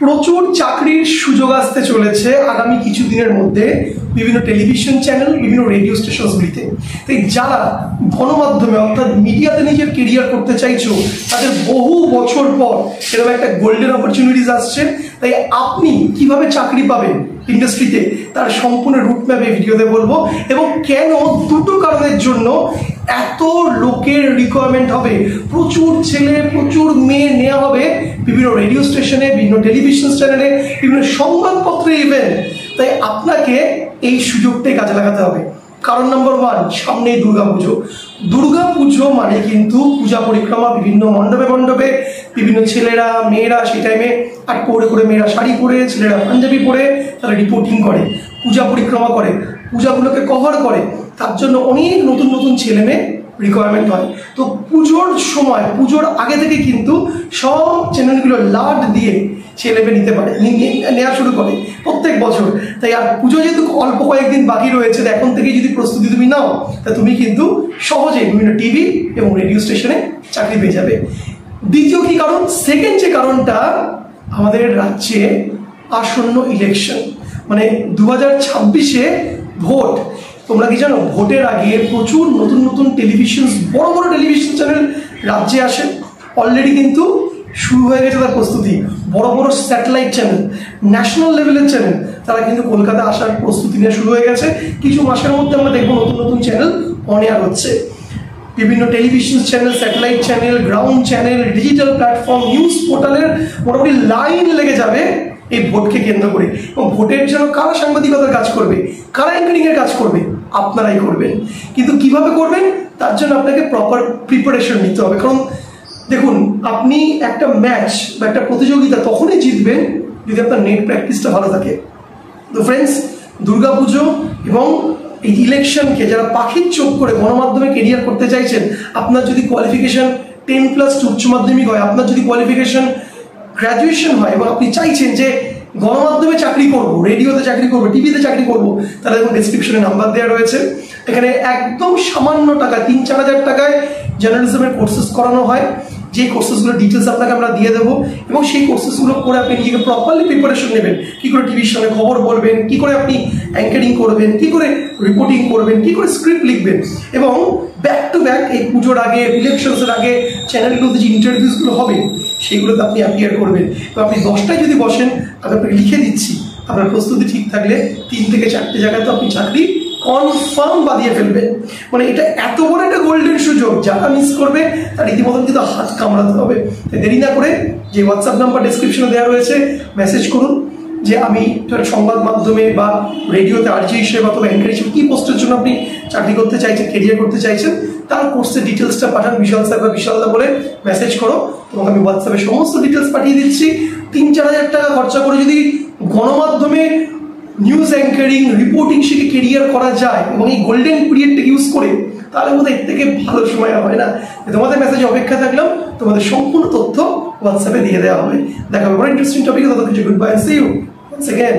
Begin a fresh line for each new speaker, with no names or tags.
প্রচুর চাকরির সুযোগ আসতে চলেছে আগামী কিছু দিনের মধ্যে বিভিন্ন টেলিভিশন চ্যানেল, বিভিন্ন রেডিও স্টেশনগুলিতে। তাই যারা গণমাধ্যমে অর্থাৎ মিডিয়াতে নিজের কেরিয়ার করতে চাইছো, তাদের বহু বছর পর এরকম একটা গোল্ডেন অপরচুনিটিস আসছে। তাই আপনি কিভাবে চাকরি পাবেন ইন্ডাস্ট্রিতে তার সম্পূর্ণ রুটম্যাপ এই ভিডিওতে বলবো, এবং কেন দুটো কারণের জন্য এত লোকের রিকোয়ারমেন্ট হবে, প্রচুর ছেলে প্রচুর মেয়ে নেওয়া হবে বিভিন্ন রেডিও স্টেশনে, বিভিন্ন টেলিভিশন চ্যানেলে, বিভিন্ন সংবাদপত্রে ইভেন। তাই আপনাকে এই সুযোগটাই কাজে লাগাতে হবে। কারণ নাম্বার 1, সামনেই দুর্গাপুজো। দুর্গাপুজো মানে কিন্তু পূজা পরিক্রমা, বিভিন্ন মণ্ডপে মণ্ডপে বিভিন্ন ছেলেরা মেয়েরা সেই টাইমে আর করে মেয়েরা শাড়ি পরে, ছেলেরা পাঞ্জাবি পরে তারা রিপোর্টিং করে, পূজা পরিক্রমা করে, পূজাগুলোকে কভার করে। তার জন্য অনেক নতুন নতুন ছেলে মেয়ে রিকোয়ারমেন্ট হয়। তো পুজোর সময়, পুজোর আগে থেকে কিন্তু সব চ্যানেলগুলো লাট দিয়ে ছেলে মেয়ে নিতে পারে, নেওয়া শুরু করে প্রত্যেক বছর। তাই আর পুজো যেহেতু অল্প কয়েকদিন বাকি রয়েছে, এখন থেকে যদি প্রস্তুতি তুমি নাও, তা তুমি কিন্তু সহজে বিভিন্ন টিভি এবং রেডিও স্টেশনে চাকরি পেয়ে যাবে। দ্বিতীয় কি কারণ? সেকেন্ড যে কারণটা, আমাদের রাজ্যে আসন্ন ইলেকশন, মানে 2026-এ ভোট। তোমরা কি জানো, ভোটের আগে প্রচুর নতুন নতুন টেলিভিশন, বড় বড় টেলিভিশন চ্যানেল রাজ্যে আসে। অলরেডি কিন্তু শুরু হয়ে গেছে তার প্রস্তুতি। বড় বড় স্যাটেলাইট চ্যানেল, ন্যাশনাল লেভেলের চ্যানেল, তারা কিন্তু কলকাতা আসার প্রস্তুতি নিয়ে শুরু হয়ে গেছে। কিছু মাসের মধ্যে আমরা দেখবো নতুন নতুন চ্যানেল অন এয়ার হচ্ছে। বিভিন্ন television channel, satellite channel, ground channel, digital platform, news পোর্টালের মোটামুটি লাইন লেগে যাবে এই ভোটকে কেন্দ্র করে। এবং ভোটের জন্য কারা সাংবাদিকতার কাজ করবে, কারা অ্যাঙ্কারিং এর কাজ করবে? আপনারাই করবেন। কিন্তু কিভাবে করবেন, তার জন্য আপনাকে প্রপার প্রিপারেশন নিতে হবে। কারণ দেখুন, আপনি একটা ম্যাচ বা একটা প্রতিযোগিতা তখনই জিতবেন যদি আপনার নেট প্র্যাকটিসটা ভালো থাকে। তো ফ্রেন্ডস, দুর্গাপুজো এবং এই ইলেকশনকে যারা পাখির চোখ করে গণমাধ্যমে কেরিয়ার করতে চাইছেন, আপনার যদি কোয়ালিফিকেশন 10+ উচ্চ মাধ্যমিক হয়, আপনার যদি কোয়ালিফিকেশন গ্র্যাজুয়েশন হয়, এবং আপনি চাইছেন যে গণমাধ্যমে চাকরি করব, রেডিওতে চাকরি করব, টিভিতে চাকরি করব, তাহলে দেখুন ডেসক্রিপশনে নাম্বার দেওয়া রয়েছে। এখানে একদম সামান্য টাকা, 3-4 হাজার টাকায় জার্নালিজমের কোর্সেস করানো হয়। যে কোর্সেসগুলো ডিটেলস আপনাকে আমরা দিয়ে দেবো, এবং সেই কোর্সেসগুলো করে আপনি নিজেকে প্রপারলি প্রিপারেশন নেবেন। কী করে টিভির সামনে খবর বলবেন, কী করে আপনি অ্যাঙ্কারিং করবেন, কী করে রিপোর্টিং করবেন, কী করে স্ক্রিপ্ট লিখবেন। এবং ব্যাক টু ব্যাক এই পুজোর আগে, ইলেকশনসের আগে চ্যানেলগুলোতে যে ইন্টারভিউসগুলো হবে, সেগুলোতে আপনি অ্যাপিয়ার করবেন। তো আপনি 10টায় যদি বসেন, আমি আপনাকে লিখে দিচ্ছি, আপনার প্রস্তুতি ঠিক থাকলে 3 থেকে 4টে জায়গায় তো আপনি চাকরি কনফার্ম বাদিয়ে ফেলবেন। মানে এটা এত বড় একটা গোল্ডেন সুযোগ, যারা মিস করবে তার রীতিমতন কিন্তু হাত কামড়াতে হবে। দেরি না করে যে হোয়াটসঅ্যাপ নাম্বার ডেসক্রিপশনে দেওয়া রয়েছে, মেসেজ করুন যে আমি সংবাদ মাধ্যমে বা রেডিওতে আরজি হিসেবে অথবা অ্যাঙ্কার হিসেবে কী পোস্টের জন্য আপনি চাকরি করতে চাইছেন, কেরিয়ার করতে চাইছেন, তার কোর্সের ডিটেলসটা পাঠান বিশাল স্যার বা বিশালদা বলে মেসেজ করো, এবং আমি হোয়াটসঅ্যাপে সমস্ত ডিটেলস পাঠিয়ে দিচ্ছি। 3-4 হাজার টাকা খরচা করে যদি গণমাধ্যমে নিউজ অ্যাঙ্কারিং, রিপোর্টিং শিখে কেরিয়ার করা যায় এবং এই গোল্ডেন পিরিয়ডটাকে ইউজ করে, তাহলে বোধহয় এর থেকে ভালো সময় হয় না। তোমাদের মেসেজে অপেক্ষা থাকলাম, তোমাদের সম্পূর্ণ তথ্য হোয়াটসঅ্যাপে দিয়ে দেওয়া হবে। দেখা হবে বড় ইন্টারেস্টিং টপিকে। তত কিছু goodbye, see you once again.